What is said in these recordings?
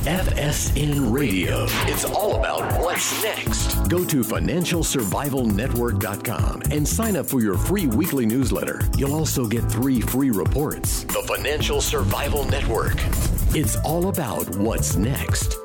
FSN Radio. It's all about what's next. Go to financialsurvivalnetwork.com and sign up for your free weekly newsletter. You'll also get 3 free reports. The Financial Survival Network. It's all about what's next.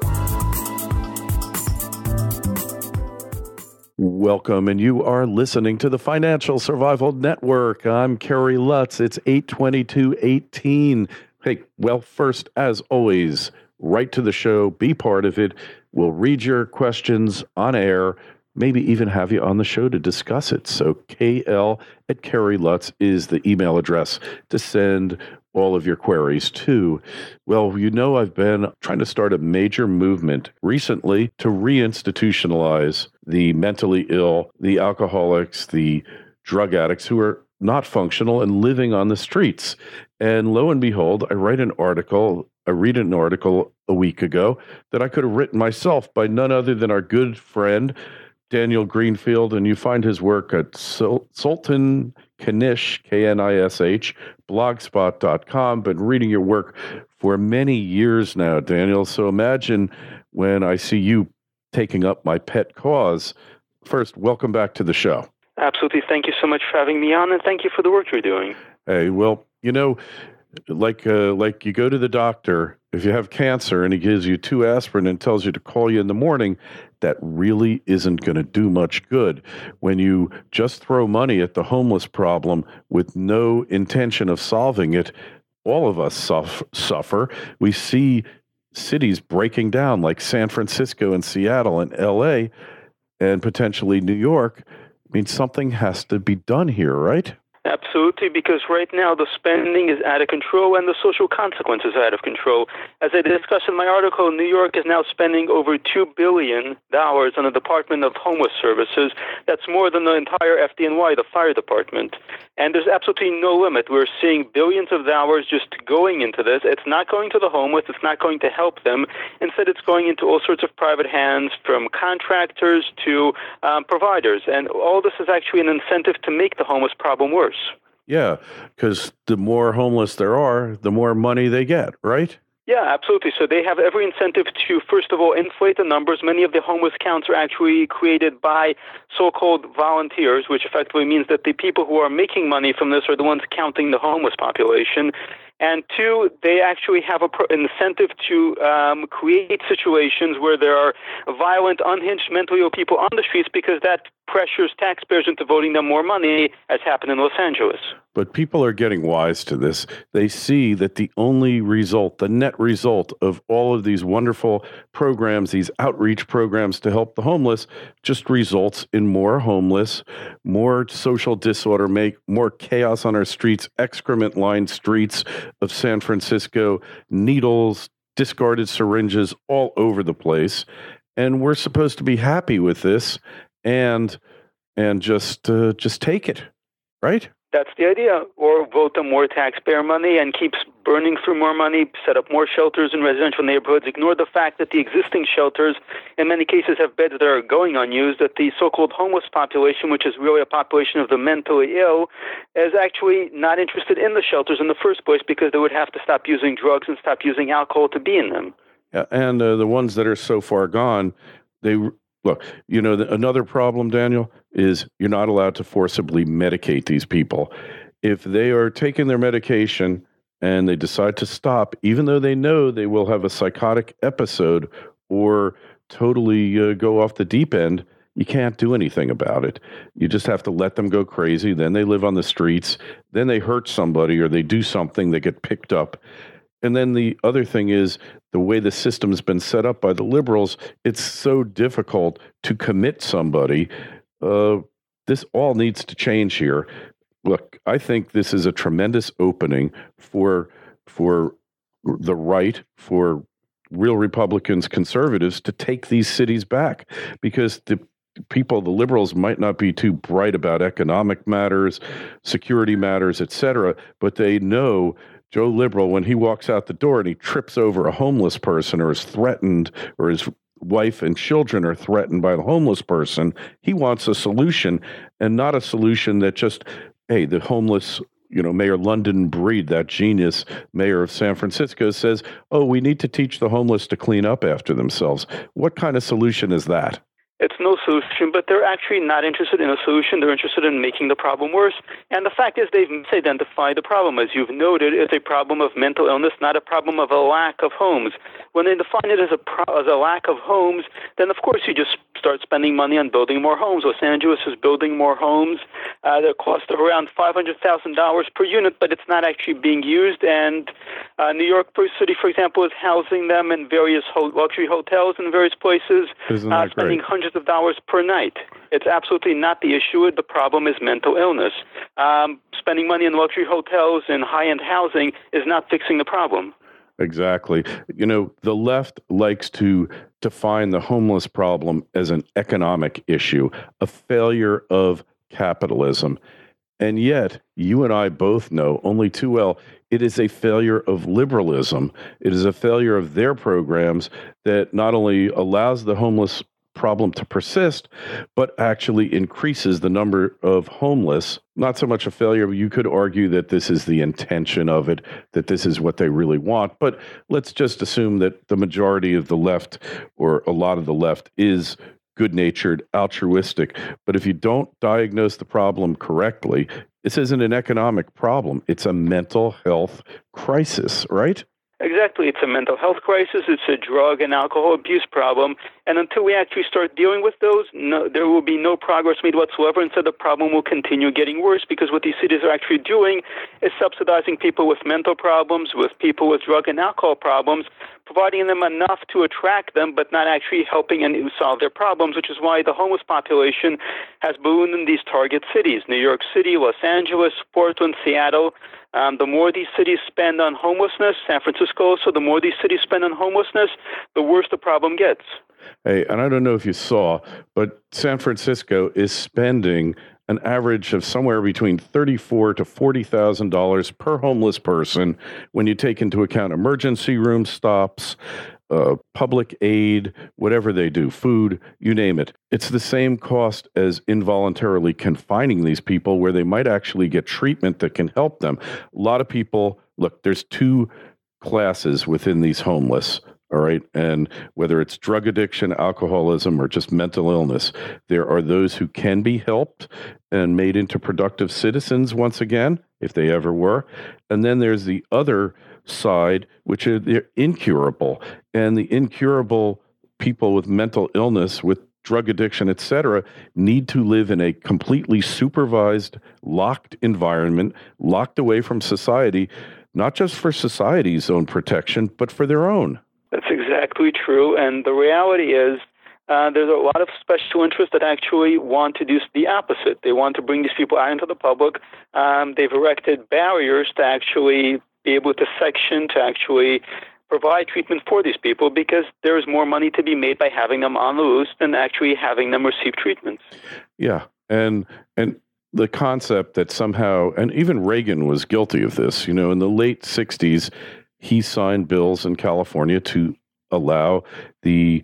Welcome, and you are listening to the Financial Survival Network. I'm Kerry Lutz. It's 8/22/18. Hey, well, first, as always, write to the show, be part of it. We'll read your questions on air, maybe even have you on the show to discuss it. So KL@KerryLutz is the email address to send all of your queries to. Well, you know, I've been trying to start a major movement recently to reinstitutionalize the mentally ill, the alcoholics, the drug addicts who are not functional and living on the streets. And lo and behold, I read an article a week ago that I could have written myself by none other than our good friend, Daniel Greenfield, and you find his work at Sultan Knish, Knish, blogspot.com. Been reading your work for many years now, Daniel. So imagine when I see you taking up my pet cause. First, welcome back to the show. Absolutely. Thank you so much for having me on, and thank you for the work you're doing. Hey, well, you know, like you go to the doctor, if you have cancer and he gives you 2 aspirin and tells you to call you in the morning, that really isn't going to do much good. When you just throw money at the homeless problem with no intention of solving it, all of us suffer. We see cities breaking down like San Francisco and Seattle and LA and potentially New York. I mean, something has to be done here, right? Absolutely, because right now the spending is out of control and the social consequences are out of control. As I discussed in my article, New York is now spending over $2 billion on the Department of Homeless Services. That's more than the entire FDNY, the fire department. And there's absolutely no limit. We're seeing billions of dollars just going into this. It's not going to the homeless. It's not going to help them. Instead, it's going into all sorts of private hands, from contractors to providers. And all this is actually an incentive to make the homeless problem worse. Yeah, because the more homeless there are, the more money they get, right? Yeah, absolutely. So they have every incentive to, first of all, inflate the numbers. Many of the homeless counts are actually created by so-called volunteers, which effectively means that the people who are making money from this are the ones counting the homeless population. And 2, they actually have an incentive to create situations where there are violent, unhinged, mentally ill people on the streets, because that pressures taxpayers into voting them more money, as happened in Los Angeles. But people are getting wise to this. They see that the only result, the net result of all of these wonderful programs, these outreach programs to help the homeless, just results in more homeless, more social disorder, more chaos on our streets, excrement-lined streets of San Francisco, needles, discarded syringes all over the place. And we're supposed to be happy with this and just take it, right? That's the idea. Or vote them more taxpayer money and keep burning through more money, set up more shelters in residential neighborhoods, ignore the fact that the existing shelters in many cases have beds that are going unused, that the so-called homeless population, which is really a population of the mentally ill, is actually not interested in the shelters in the first place, because they would have to stop using drugs and stop using alcohol to be in them. Yeah, and the ones that are so far gone, look, you know, another problem, Daniel, is you're not allowed to forcibly medicate these people. If they are taking their medication and they decide to stop, even though they know they will have a psychotic episode or totally go off the deep end, you can't do anything about it. You just have to let them go crazy. Then they live on the streets. Then they hurt somebody or they do something, they get picked up. And then the other thing is, the way the system's been set up by the liberals, it's so difficult to commit somebody. This all needs to change here. Look, I think this is a tremendous opening for the right, for real Republicans, conservatives, to take these cities back, because the liberals might not be too bright about economic matters, security matters, etc., but they know Joe Liberal, when he walks out the door and he trips over a homeless person or is threatened, or his wife and children are threatened by the homeless person, he wants a solution, and not a solution that just, hey, the homeless, Mayor London Breed, that genius mayor of San Francisco, says, oh, we need to teach the homeless to clean up after themselves. What kind of solution is that? It's no solution, but they're actually not interested in a solution. They're interested in making the problem worse. And the fact is they've misidentified the problem. As you've noted, it's a problem of mental illness, not a problem of a lack of homes. When they define it as a lack of homes, then of course you just start spending money on building more homes. Los Angeles is building more homes. They're cost of around $500,000 per unit, but it's not actually being used. And New York City, for example, is housing them in various luxury hotels in various places, spending hundreds of dollars per night. It's absolutely not the issue. The problem is mental illness. Spending money in luxury hotels and high-end housing is not fixing the problem. Exactly. The left likes to define the homeless problem as an economic issue, a failure of capitalism. And yet, you and I both know only too well, it is a failure of liberalism. It is a failure of their programs that not only allows the homeless problem to persist, but actually increases the number of homeless. Not so much a failure, but you could argue that this is the intention of it, that this is what they really want. But let's just assume that the majority of the left, or a lot of the left, is good-natured, altruistic. But if you don't diagnose the problem correctly, this isn't an economic problem. It's a mental health crisis, right? Exactly. It's a mental health crisis. It's a drug and alcohol abuse problem. And until we actually start dealing with those, there will be no progress made whatsoever. Instead, the problem will continue getting worse, because what these cities are actually doing is subsidizing people with mental problems, with people with drug and alcohol problems, providing them enough to attract them, but not actually helping and solve their problems, which is why the homeless population has ballooned in these target cities: New York City, Los Angeles, Portland, Seattle. The more these cities spend on homelessness, San Francisco also, the more these cities spend on homelessness, the worse the problem gets. Hey, and I don't know if you saw, but San Francisco is spending an average of somewhere between $34,000 to $40,000 per homeless person when you take into account emergency room stops, public aid, whatever they do, food, you name it. It's the same cost as involuntarily confining these people, where they might actually get treatment that can help them. A lot of people, look, there's two classes within these homeless. All right. And whether it's drug addiction, alcoholism, or just mental illness, there are those who can be helped and made into productive citizens once again, if they ever were. And then there's the other side, which are they're incurable. And the incurable people with mental illness, with drug addiction, et cetera, need to live in a completely supervised, locked environment, locked away from society, not just for society's own protection, but for their own. That's exactly true. And the reality is there's a lot of special interests that actually want to do the opposite. They want to bring these people out into the public. They've erected barriers to actually be able to section, to actually provide treatment for these people, because there's more money to be made by having them on the loose than actually having them receive treatments. Yeah. And the concept that somehow, and even Reagan was guilty of this, in the late 60s, he signed bills in California to allow the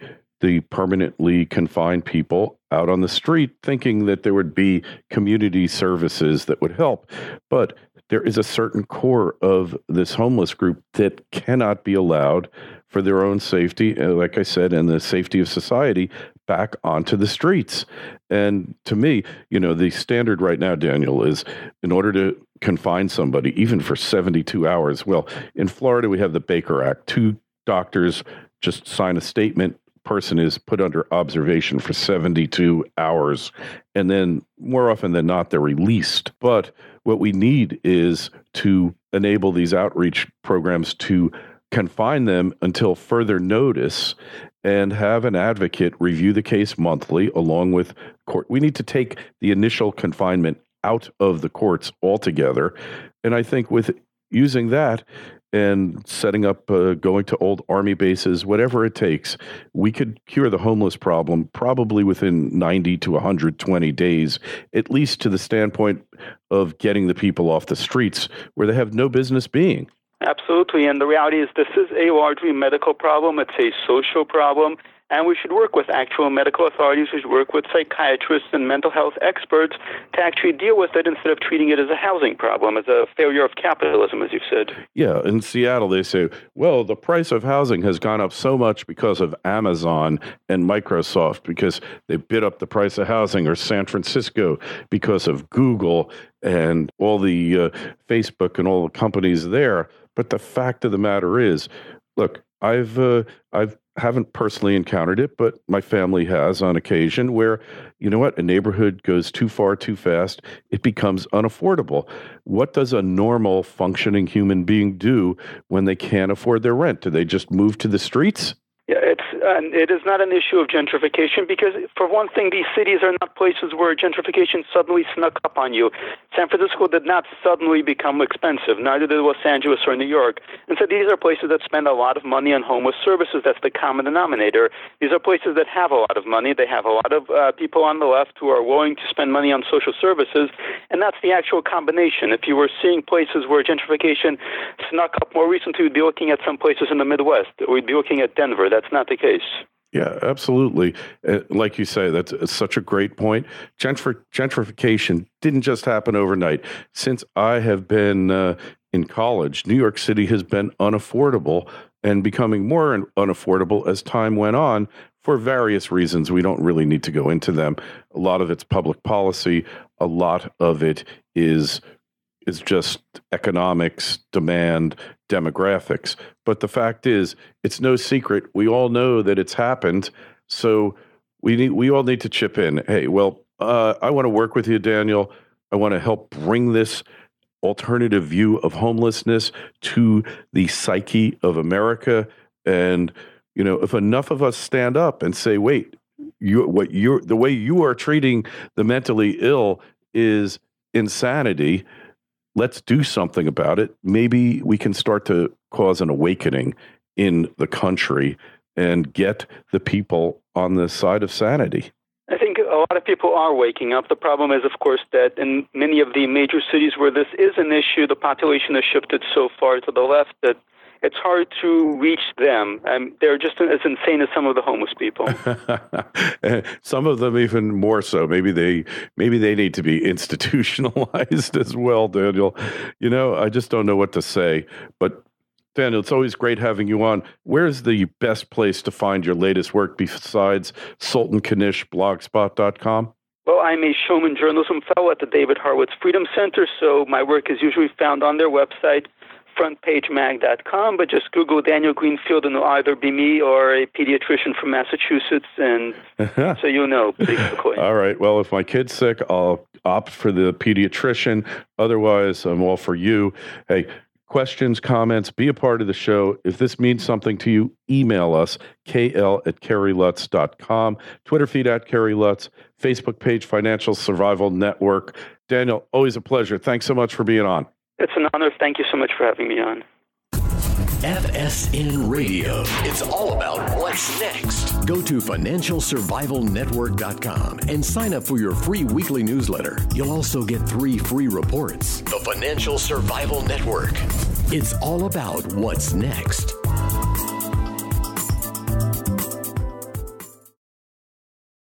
permanently confined people out on the street, thinking that there would be community services that would help. But there is a certain core of this homeless group that cannot be allowed, for their own safety, like I said, and the safety of society, back onto the streets. And to me, the standard right now, Daniel, is in order to confine somebody, even for 72 hours. Well, in Florida, we have the Baker Act. 2 doctors just sign a statement. Person is put under observation for 72 hours. And then more often than not, they're released. But what we need is to enable these outreach programs to confine them until further notice, and have an advocate review the case monthly along with court. We need to take the initial confinement out of the courts altogether. And I think with using that and setting up, going to old army bases, whatever it takes, we could cure the homeless problem probably within 90 to 120 days, at least to the standpoint of getting the people off the streets where they have no business being. Absolutely. And the reality is this is a largely medical problem. It's a social problem. And we should work with actual medical authorities. We should work with psychiatrists and mental health experts to actually deal with it instead of treating it as a housing problem, as a failure of capitalism, as you said. Yeah, in Seattle, they say, well, the price of housing has gone up so much because of Amazon and Microsoft, because they bid up the price of housing, or San Francisco because of Google and all the Facebook and all the companies there. But the fact of the matter is, look, I've haven't personally encountered it, but my family has on occasion, where, you know what, a neighborhood goes too far too fast, it becomes unaffordable. What does a normal functioning human being do when they can't afford their rent? Do they just move to the streets? Yeah, it is not an issue of gentrification because, for one thing, these cities are not places where gentrification suddenly snuck up on you. San Francisco did not suddenly become expensive, neither did Los Angeles or New York. And so these are places that spend a lot of money on homeless services. That's the common denominator. These are places that have a lot of money. They have a lot of people on the left who are willing to spend money on social services, and that's the actual combination. If you were seeing places where gentrification snuck up more recently, we'd be looking at some places in the Midwest. We'd be looking at Denver. That's not the case. Yeah, absolutely. Like you say, that's such a great point. Gentrification didn't just happen overnight. Since I have been in college, New York City has been unaffordable and becoming more unaffordable as time went on for various reasons. We don't really need to go into them. A lot of it's public policy. A lot of it is just economics, demand, demographics. But the fact is, it's no secret. We all know that it's happened. So we all need to chip in. Hey, well, I want to work with you, Daniel. I want to help bring this alternative view of homelessness to the psyche of America. And, you know, if enough of us stand up and say, wait, the way you are treating the mentally ill is insanity, let's do something about it. Maybe we can start to cause an awakening in the country and get the people on the side of sanity. I think a lot of people are waking up. The problem is, of course, that in many of the major cities where this is an issue, the population has shifted so far to the left that it's hard to reach them. They're just as insane as some of the homeless people. Some of them even more so. Maybe they need to be institutionalized as well, Daniel. You know, I just don't know what to say. But Daniel, it's always great having you on. Where's the best place to find your latest work besides Sultan Kanish, blogspot.com? Well, I'm a showman journalism fellow at the David Harwitz Freedom Center, so my work is usually found on their website, frontpagemag.com, but just Google Daniel Greenfield and it'll either be me or a pediatrician from Massachusetts, and so you'll know, basically. All right. Well, if my kid's sick, I'll opt for the pediatrician. Otherwise, I'm all for you. Hey, questions, comments, be a part of the show. If this means something to you, email us, kl@kerrylutz.com, Twitter feed @KerryLutz, Facebook page, Financial Survival Network. Daniel, always a pleasure. Thanks so much for being on. It's an honor. Thank you so much for having me on. FSN Radio. It's all about what's next. Go to FinancialSurvivalNetwork.com and sign up for your free weekly newsletter. You'll also get 3 free reports. The Financial Survival Network. It's all about what's next.